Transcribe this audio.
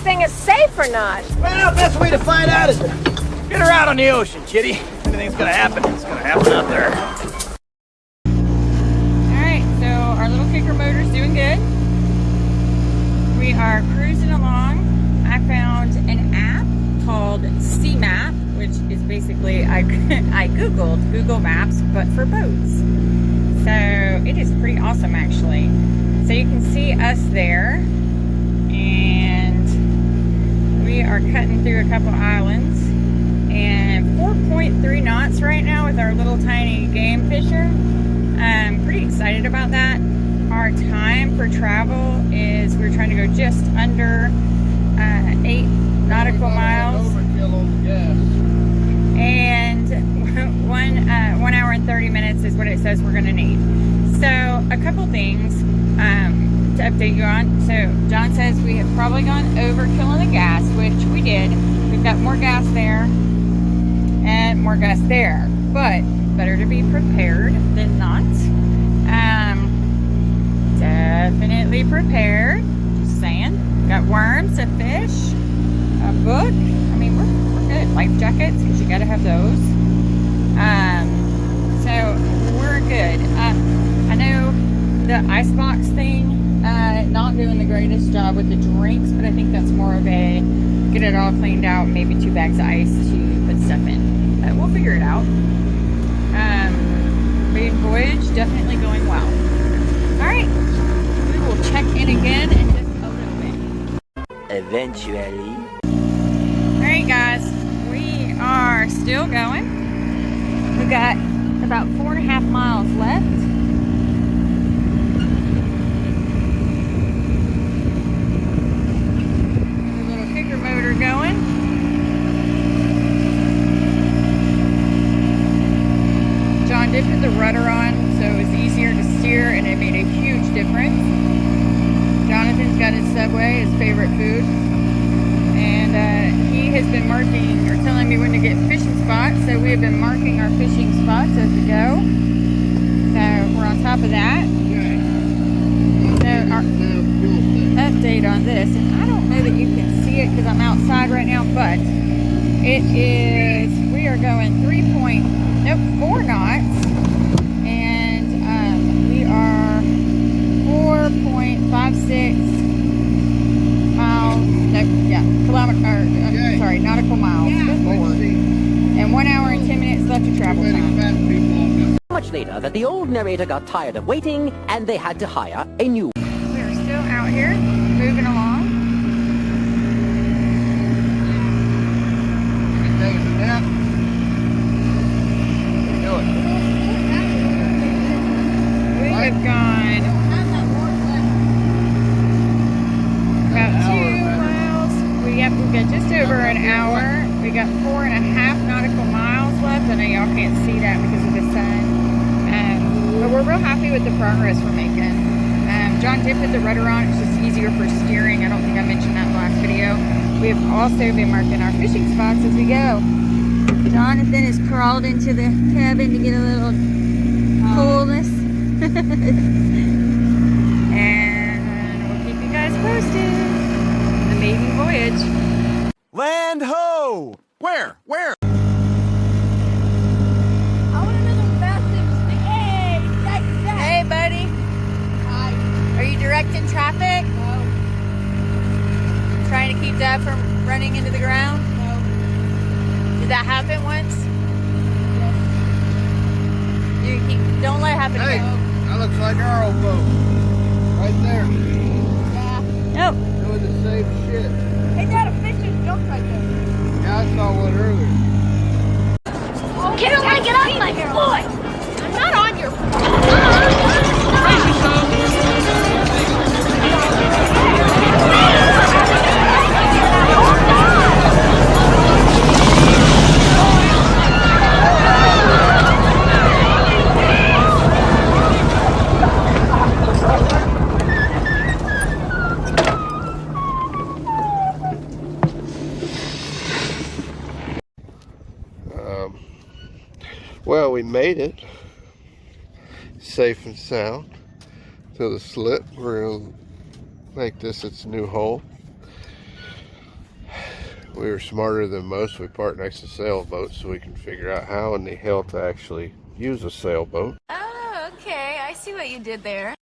thing is safe or not. Well, best way to find out is to get her out on the ocean, Kitty. If anything's gonna happen, it's gonna happen out there. Alright, so our little kicker motor's doing good. We are cruising along. I found an app called Sea Map, which is basically, I googled Google Maps, but for boats. So it is pretty awesome, actually. So you can see us there, and we are cutting through a couple islands, and 4.3 knots right now with our little tiny game fisher. I'm pretty excited about that. Our time for travel is, we're trying to go just under 8 nautical miles. And 1 hour and 30 minutes is what it says we're gonna need. So a couple things to update you on. So John says we have probably gone overkill on the gas, which we did. We've got more gas there and more gas there, but better to be prepared than not. Definitely prepared, just saying. Got worms, a fish, a book. I mean, we're good. Life jackets, because you gotta have those. So we're good. I know the icebox thing, not doing the greatest job with the drinks, but I think that's more of a get it all cleaned out, maybe 2 bags of ice to put stuff in. We'll figure it out. Maiden voyage, definitely going well. Alright, we will check in again in just a little bit. Eventually. Alright guys, we are still going. We got about 4.5 miles left. The little kicker motor going. John did put the rudder on, so it was easier to steer, and it made a huge difference. Jonathan's got his Subway, his favorite food. And he has been marking, or telling me when to get fishing spots, so we have been marking our fishing spots as we go. So we're on top of that. So our update on this, and I don't know that you can see it because I'm outside right now, but it is, we are going 4 knots, and we are 4.56 miles, nautical miles. Good Lord. And 1 hour and 10 minutes left to travel time. Much later that the old narrator got tired of waiting and they had to hire a new. We are still out here, moving along. We have gone about 2 miles. We've got just over an hour. We got 4.5 nautical miles left. I know y'all can't see that because of the sun. But we're real happy with the progress we're making. John did put the rudder on. It's just easier for steering. I don't think I mentioned that in the last video. We have also been marking our fishing spots as we go. Jonathan has crawled into the cabin to get a little coolness. And we'll keep you guys posted. The maiden voyage. Land ho! Where? Where? Hey, buddy. Hi. Are you directing traffic? No. Trying to keep that from running into the ground? No. Did that happen once? Yes. Don't let it happen again. That looks like our old boat. Right there. Yeah. Nope. Doing the same shit. Hey, Dad, a fish just jumped right there. Yeah, I saw one earlier. Get up, get up, my boy! I'm not on your... Well, we made it safe and sound to the slip. We're going to make this its new home. We were smarter than most. We parked next to sailboats so we can figure out how in the hell to actually use a sailboat. Oh, okay. I see what you did there.